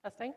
Testing?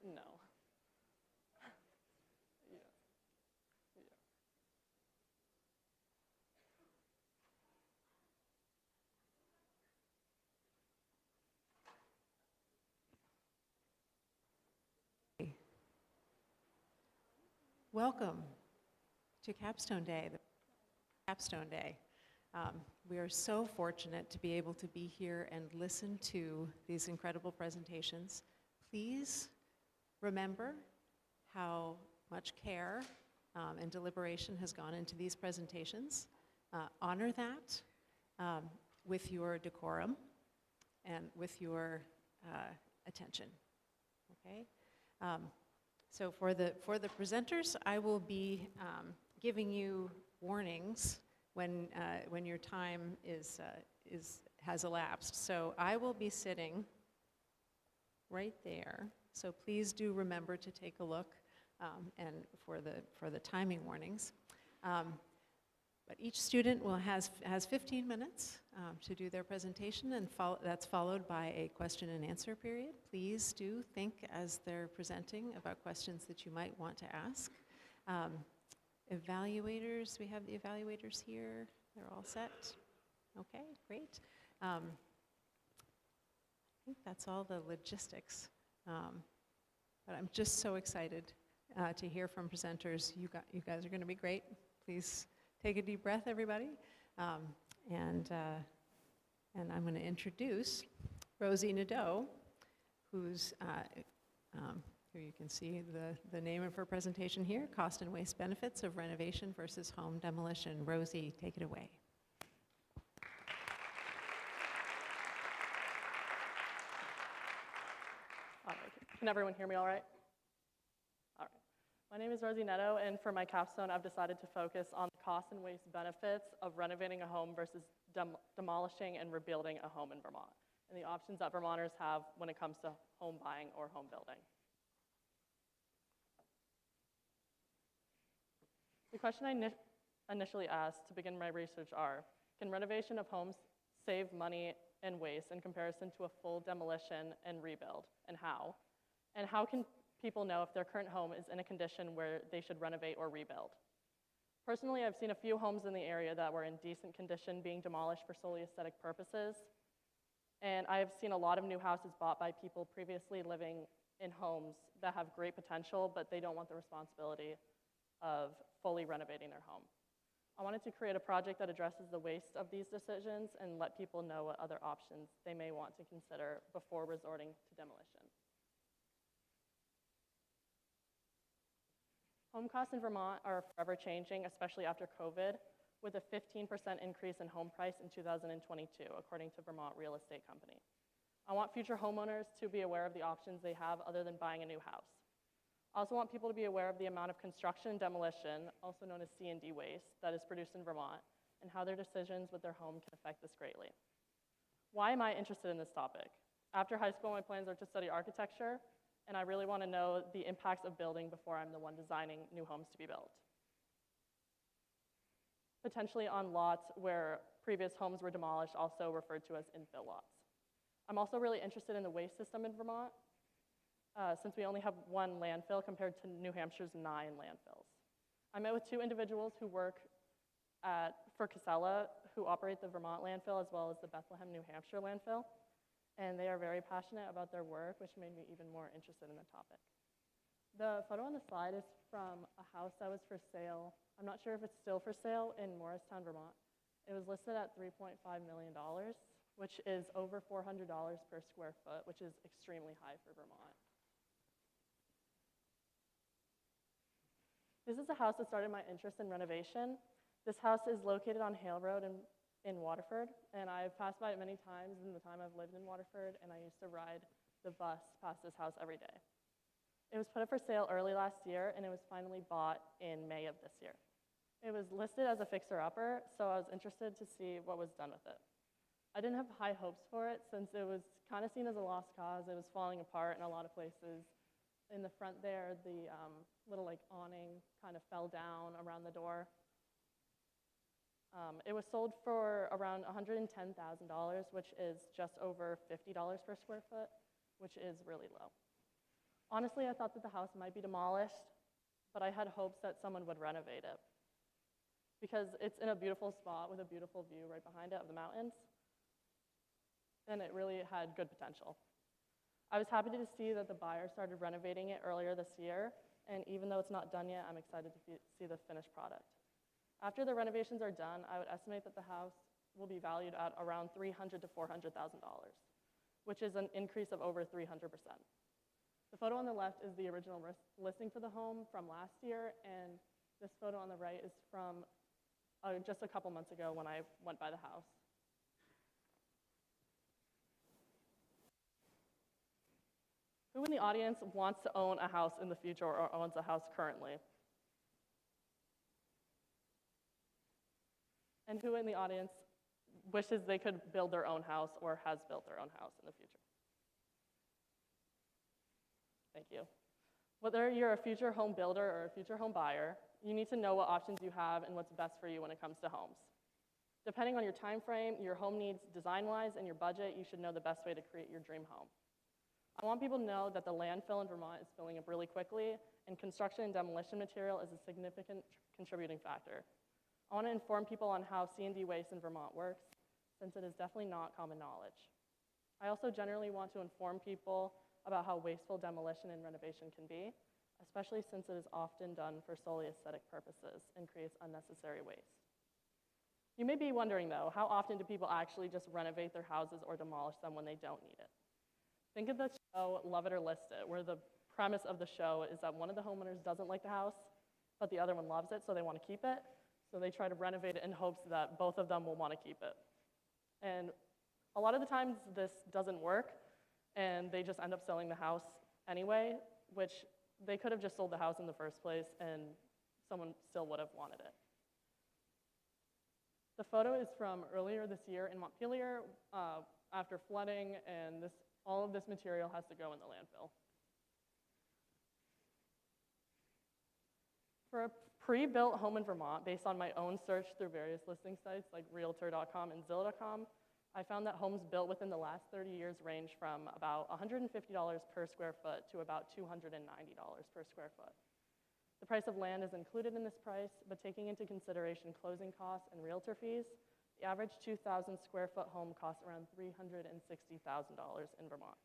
No. Yeah. Yeah. Welcome to Capstone Day, the Capstone Day. We are so fortunate to be able to be here and listen to these incredible presentations. Please remember how much care and deliberation has gone into these presentations. Honor that with your decorum and with your attention, okay? So for the presenters, I will be giving you warnings when your time has elapsed. So I will be sitting right there. So please do remember to take a look and for the timing warnings. But each student has 15 minutes to do their presentation, and that's followed by a question and answer period. Please do think as they're presenting about questions that you might want to ask. Evaluators, we have the evaluators here. They're all set. Okay, great. I think that's all the logistics. But I'm just so excited to hear from presenters. You guys are going to be great. Please take a deep breath, everybody. And I'm going to introduce Rosie Nadeau, who's, here you can see the name of her presentation here, Cost and Waste Benefits of Renovation versus Home Demolition. Rosie, take it away. All right. Can everyone hear me all right? All right. My name is Rosie Nadeau, and for my capstone, I've decided to focus on the cost and waste benefits of renovating a home versus demolishing and rebuilding a home in Vermont, and the options that Vermonters have when it comes to home buying or home building. The question I initially asked to begin my research are, can renovation of homes save money and waste in comparison to a full demolition and rebuild, and how? And how can people know if their current home is in a condition where they should renovate or rebuild? Personally, I've seen a few homes in the area that were in decent condition being demolished for solely aesthetic purposes. And I have seen a lot of new houses bought by people previously living in homes that have great potential, but they don't want the responsibility of fully renovating their home. I wanted to create a project that addresses the waste of these decisions and let people know what other options they may want to consider before resorting to demolition. Home costs in Vermont are forever changing, especially after COVID, with a 15% increase in home price in 2022, according to Vermont Real Estate Company. I want future homeowners to be aware of the options they have other than buying a new house. I also want people to be aware of the amount of construction and demolition, also known as C&D waste, that is produced in Vermont, and how their decisions with their home can affect this greatly. Why am I interested in this topic? After high school, my plans are to study architecture, and I really want to know the impacts of building before I'm the one designing new homes to be built. Potentially on lots where previous homes were demolished, also referred to as infill lots. I'm also really interested in the waste system in Vermont, since we only have one landfill compared to New Hampshire's 9 landfills. I met with 2 individuals who work for Casella, who operate the Vermont landfill as well as the Bethlehem, New Hampshire landfill, and they are very passionate about their work, which made me even more interested in the topic. The photo on the slide is from a house that was for sale. I'm not sure if it's still for sale in Morristown, Vermont. It was listed at $3.5 million, which is over $400 per square foot, which is extremely high for Vermont. This is a house that started my interest in renovation. This house is located on Hale Road in Waterford, and I've passed by it many times in the time I've lived in Waterford, and I used to ride the bus past this house every day. It was put up for sale early last year, and it was finally bought in May of this year. It was listed as a fixer-upper, so I was interested to see what was done with it. I didn't have high hopes for it since it was kind of seen as a lost cause. It was falling apart in a lot of places. In the front there, the little awning kind of fell down around the door. It was sold for around $110,000, which is just over $50 per square foot, which is really low. Honestly, I thought that the house might be demolished, but I had hopes that someone would renovate it because it's in a beautiful spot with a beautiful view right behind it of the mountains, and it really had good potential. I was happy to see that the buyer started renovating it earlier this year, and even though it's not done yet, I'm excited to see the finished product. After the renovations are done, I would estimate that the house will be valued at around $300,000 to $400,000, which is an increase of over 300%. The photo on the left is the original listing for the home from last year, and this photo on the right is from just a couple months ago when I went by the house. Who in the audience wants to own a house in the future or owns a house currently? And who in the audience wishes they could build their own house or has built their own house in the future? Thank you. Whether you're a future home builder or a future home buyer, you need to know what options you have and what's best for you when it comes to homes. Depending on your time frame, your home needs design-wise, and your budget, you should know the best way to create your dream home. I want people to know that the landfill in Vermont is filling up really quickly, and construction and demolition material is a significant contributing factor. I want to inform people on how C&D waste in Vermont works, since it is definitely not common knowledge. I also generally want to inform people about how wasteful demolition and renovation can be, especially since it is often done for solely aesthetic purposes and creates unnecessary waste. You may be wondering, though, how often do people actually just renovate their houses or demolish them when they don't need it? Think of the show Love It or List It, where the premise of the show is that one of the homeowners doesn't like the house, but the other one loves it, so they want to keep it. So they try to renovate it in hopes that both of them will want to keep it. And a lot of the times this doesn't work, and they just end up selling the house anyway, which they could have just sold the house in the first place, and someone still would have wanted it. The photo is from earlier this year in Montpelier after flooding, and all of this material has to go in the landfill. For a pre-built home in Vermont, based on my own search through various listing sites like Realtor.com and Zillow.com, I found that homes built within the last 30 years range from about $150 per square foot to about $290 per square foot. The price of land is included in this price, but taking into consideration closing costs and realtor fees, the average 2,000 square foot home costs around $360,000 in Vermont.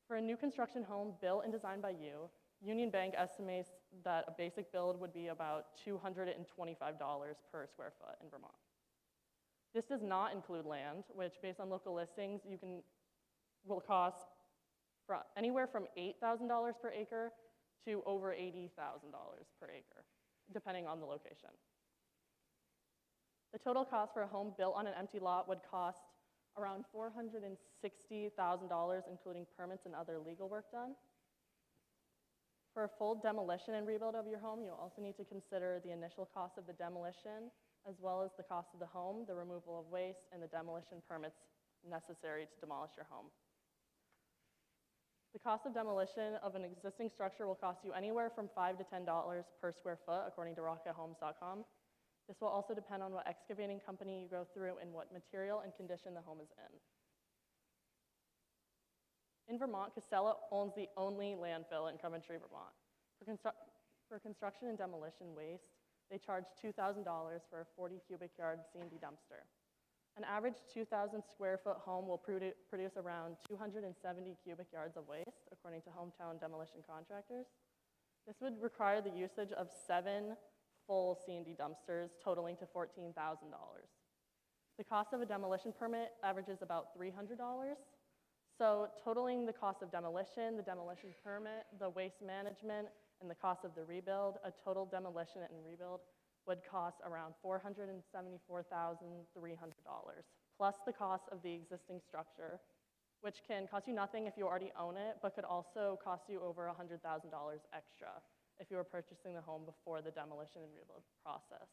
For a new construction home built and designed by you, Union Bank estimates that a basic build would be about $225 per square foot in Vermont. This does not include land, which based on local listings, will cost anywhere from $8,000 per acre to over $80,000 per acre, depending on the location. The total cost for a home built on an empty lot would cost around $460,000, including permits and other legal work done. For a full demolition and rebuild of your home, you'll also need to consider the initial cost of the demolition, as well as the cost of the home, the removal of waste, and the demolition permits necessary to demolish your home. The cost of demolition of an existing structure will cost you anywhere from $5 to $10 per square foot, according to rockethomes.com. This will also depend on what excavating company you go through and what material and condition the home is in. In Vermont, Casella owns the only landfill in Coventry, Vermont. For construction and demolition waste, they charge $2,000 for a 40 cubic yard C&D dumpster. An average 2,000 square foot home will produce around 270 cubic yards of waste, according to Hometown Demolition Contractors. This would require the usage of 7 full C&D dumpsters, totaling to $14,000. The cost of a demolition permit averages about $300. So totaling the cost of demolition, the demolition permit, the waste management, and the cost of the rebuild, a total demolition and rebuild would cost around $474,300, plus the cost of the existing structure, which can cost you nothing if you already own it, but could also cost you over $100,000 extra if you were purchasing the home before the demolition and rebuild process.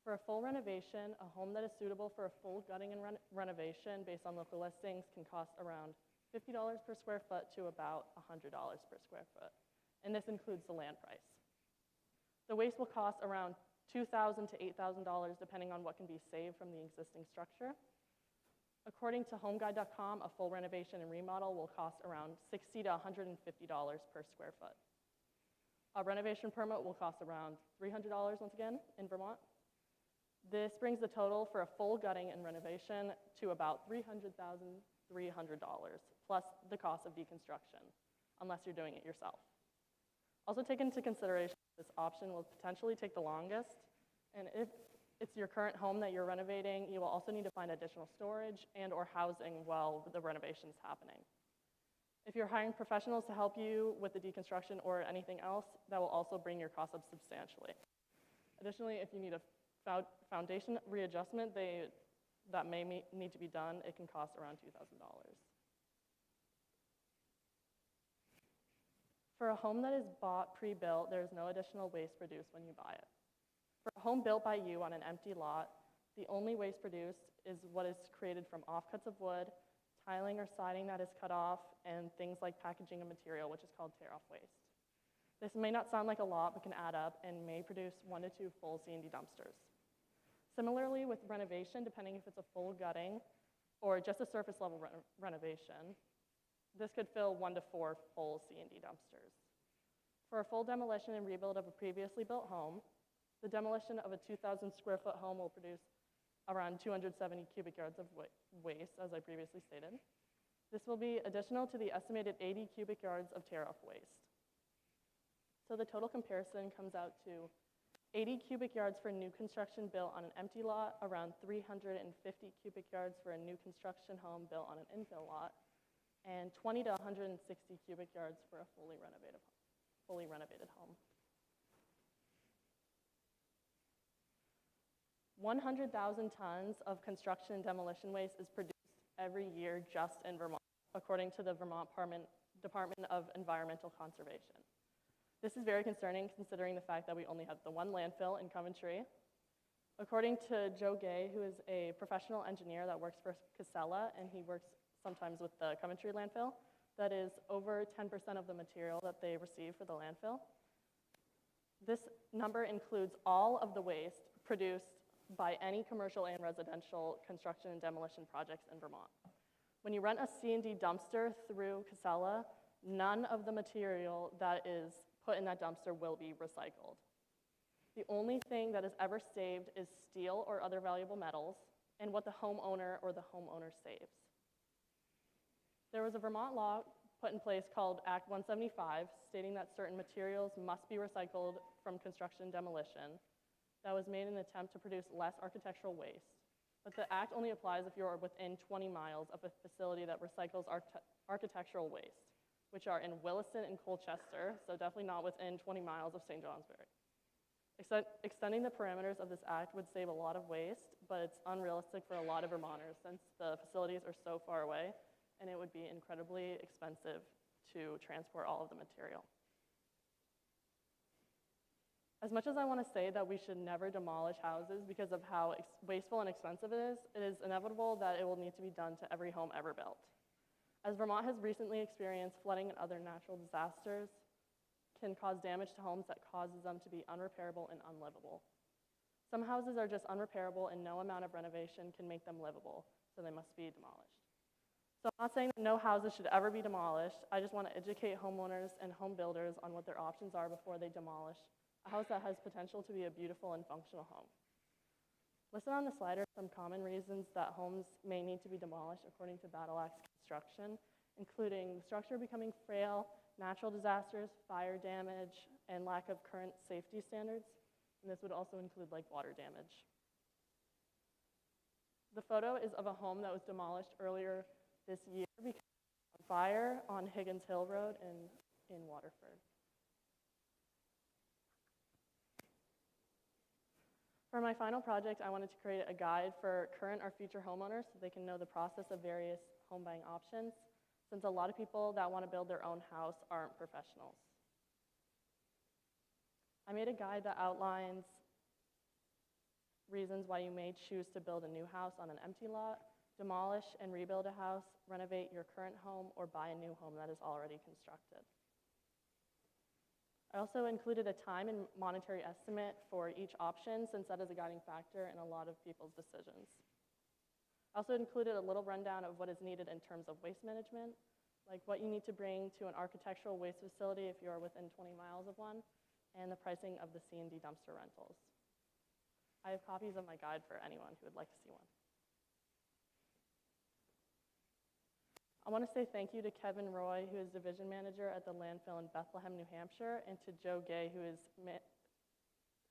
For a full renovation, a home that is suitable for a full gutting and renovation based on local listings can cost around $50 per square foot to about $100 per square foot, and this includes the land price. The waste will cost around $2,000 to $8,000 depending on what can be saved from the existing structure. According to HomeGuide.com, a full renovation and remodel will cost around $60 to $150 per square foot. A renovation permit will cost around $300 once again in Vermont. This brings the total for a full gutting and renovation to about $300,300, plus the cost of deconstruction, unless you're doing it yourself. Also take into consideration this option will potentially take the longest, and if it's your current home that you're renovating, you will also need to find additional storage and or housing while the renovation is happening. If you're hiring professionals to help you with the deconstruction or anything else, that will also bring your costs up substantially. Additionally, if you need a foundation readjustment that may need to be done, it can cost around $2,000. For a home that is bought pre-built, there is no additional waste produced when you buy it. For a home built by you on an empty lot, the only waste produced is what is created from offcuts of wood, tiling or siding that is cut off, and things like packaging and material, which is called tear-off waste. This may not sound like a lot, but can add up and may produce 1 to 2 full C&D dumpsters. Similarly, with renovation, depending if it's a full gutting or just a surface level renovation, this could fill 1 to 4 full C&D dumpsters. For a full demolition and rebuild of a previously built home, the demolition of a 2,000 square foot home will produce around 270 cubic yards of waste, as I previously stated. This will be additional to the estimated 80 cubic yards of tear-off waste. So the total comparison comes out to 80 cubic yards for new construction built on an empty lot, around 350 cubic yards for a new construction home built on an infill lot, and 20 to 160 cubic yards for a fully renovated home. 100,000 tons of construction and demolition waste is produced every year just in Vermont, according to the Vermont Department of Environmental Conservation. This is very concerning considering the fact that we only have the one landfill in Coventry. According to Joe Gay, who is a professional engineer that works for Casella, and he works sometimes with the Coventry landfill, that is over 10% of the material that they receive for the landfill. This number includes all of the waste produced by any commercial and residential construction and demolition projects in Vermont. When you rent a C&D dumpster through Casella, none of the material that is put in that dumpster will be recycled. The only thing that is ever saved is steel or other valuable metals and what the homeowner or the homeowner saves. There was a Vermont law put in place called Act 175, stating that certain materials must be recycled from construction and demolition. That was made in an attempt to produce less architectural waste. But the act only applies if you're within 20 miles of a facility that recycles architectural waste, which are in Williston and Colchester, so definitely not within 20 miles of St. Johnsbury. Extending the parameters of this act would save a lot of waste, but it's unrealistic for a lot of Vermonters since the facilities are so far away, and it would be incredibly expensive to transport all of the material. As much as I want to say that we should never demolish houses because of how wasteful and expensive it is inevitable that it will need to be done to every home ever built. As Vermont has recently experienced, flooding and other natural disasters can cause damage to homes that causes them to be unrepairable and unlivable. Some houses are just unrepairable and no amount of renovation can make them livable, so they must be demolished. So I'm not saying that no houses should ever be demolished. I just want to educate homeowners and home builders on what their options are before they demolish a house that has potential to be a beautiful and functional home. Listed on the slide are some common reasons that homes may need to be demolished according to Battle Axe construction, including the structure becoming frail, natural disasters, fire damage, and lack of current safety standards. And this would also include like water damage. The photo is of a home that was demolished earlier this year because of fire on Higgins Hill Road in Waterford. For my final project, I wanted to create a guide for current or future homeowners so they can know the process of various home buying options, since a lot of people that want to build their own house aren't professionals. I made a guide that outlines reasons why you may choose to build a new house on an empty lot, demolish and rebuild a house, renovate your current home, or buy a new home that is already constructed. I also included a time and monetary estimate for each option, since that is a guiding factor in a lot of people's decisions. I also included a little rundown of what is needed in terms of waste management, like what you need to bring to an architectural waste facility if you are within 20 miles of one, and the pricing of the C&D dumpster rentals. I have copies of my guide for anyone who would like to see one. I want to say thank you to Kevin Roy, who is division manager at the landfill in Bethlehem, New Hampshire, and to Joe Gay, who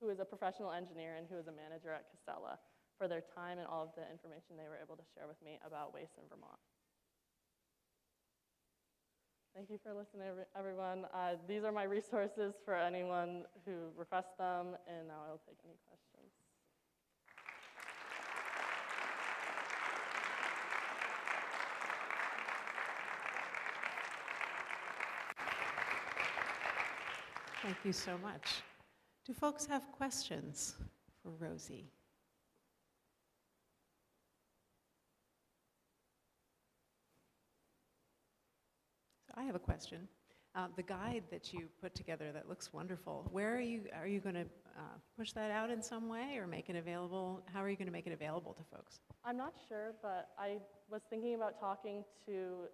is a professional engineer and who is a manager at Casella, for their time and all of the information they were able to share with me about waste in Vermont. Thank you for listening, everyone. These are my resources for anyone who requests them, and now I'll take any questions. Thank you so much. Do folks have questions for Rosie? So I have a question. The guide that you put together that looks wonderful, where are you going to push that out in some way or make it available? How are you going to make it available to folks? I'm not sure, but I was thinking about talking to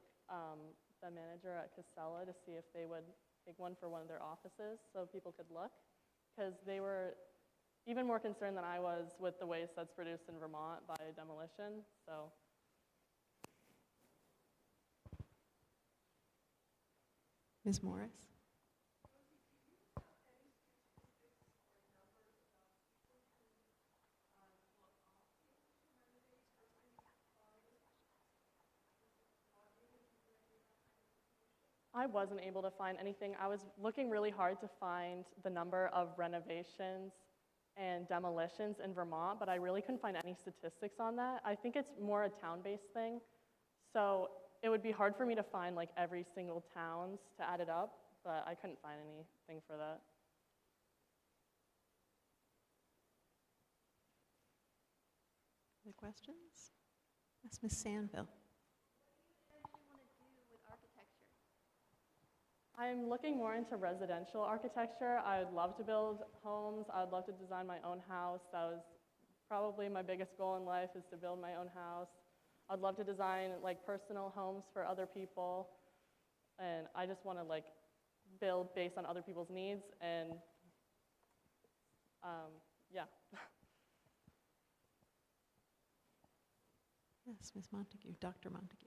the manager at Casella to see if they would make one for one of their offices so people could look, because they were even more concerned than I was with the waste that's produced in Vermont by demolition. So. Ms. Morris? I wasn't able to find anything. I was looking really hard to find the number of renovations and demolitions in Vermont, but I really couldn't find any statistics on that. I think it's more a town-based thing. So it would be hard for me to find like every single towns to add it up, but I couldn't find anything for that. Other questions? Yes, Ms. Sandville. I'm looking more into residential architecture. I would love to build homes. I would love to design my own house. That was probably my biggest goal in life, is to build my own house. I'd love to design like personal homes for other people. And I just want to like build based on other people's needs, and yeah. Yes, Ms. Montague, Dr. Montague.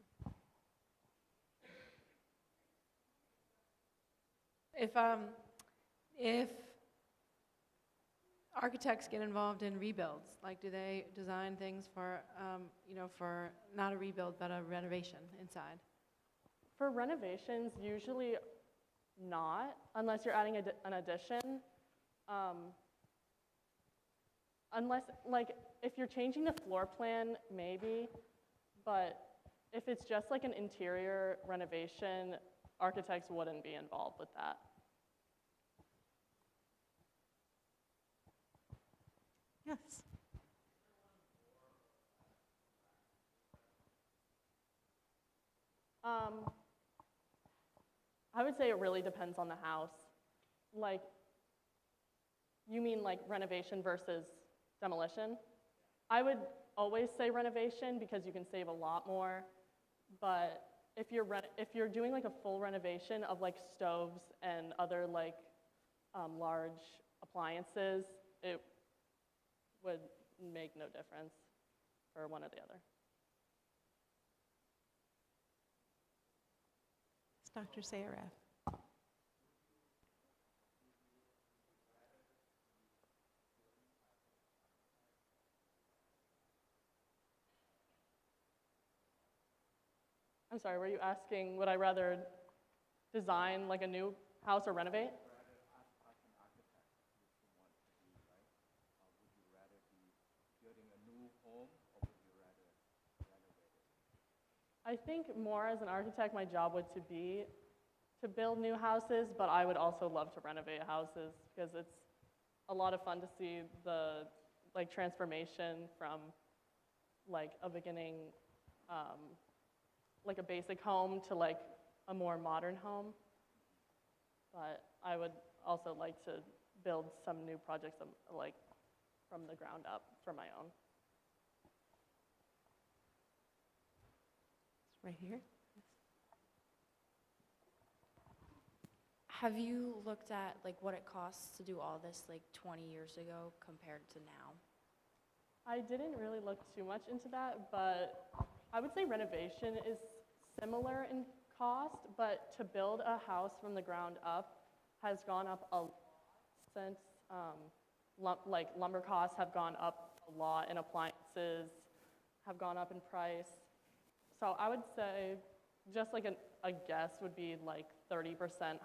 If architects get involved in rebuilds, like do they design things for, for not a rebuild but a renovation inside? For renovations, usually not, unless you're adding an addition. Unless, like, if you're changing the floor plan, maybe, but if it's just like an interior renovation, architects wouldn't be involved with that. Yes. I would say it really depends on the house. Like, you mean like renovation versus demolition? I would always say renovation because you can save a lot more. But if you're doing like a full renovation of like stoves and other like large appliances, it would make no difference for one or the other. It's Dr. Sayaraf. I'm sorry, were you asking would I rather design like a new house or renovate? I think more as an architect, my job would be to build new houses, but I would also love to renovate houses because it's a lot of fun to see the like transformation from like a beginning, like a basic home to like a more modern home. But I would also like to build some new projects like from the ground up for my own. Right here. Have you looked at like what it costs to do all this like 20 years ago compared to now? I didn't really look too much into that, but I would say renovation is similar in cost, but to build a house from the ground up has gone up a lot since like lumber costs have gone up a lot and appliances have gone up in price. So I would say just like a guess would be like 30%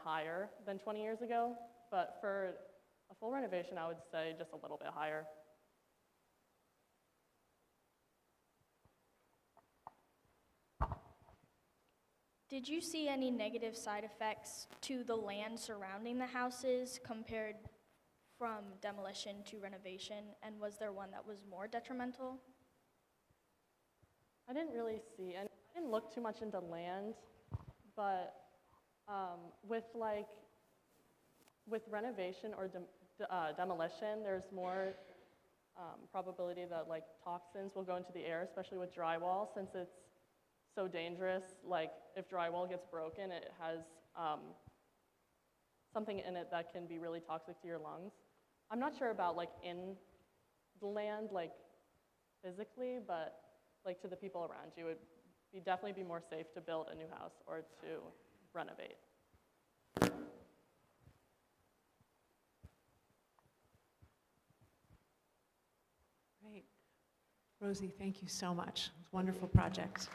higher than 20 years ago, but for a full renovation, I would say just a little bit higher. Did you see any negative side effects to the land surrounding the houses compared from demolition to renovation? And was there one that was more detrimental? I didn't really see, and I didn't look too much into land, but with renovation or demolition, there's more probability that like toxins will go into the air, especially with drywall, since it's so dangerous. Like if drywall gets broken, it has something in it that can be really toxic to your lungs. I'm not sure about like in the land, like physically, but like to the people around you, it would definitely be more safe to build a new house or to renovate. Great. Rosie, thank you so much. It was a wonderful project.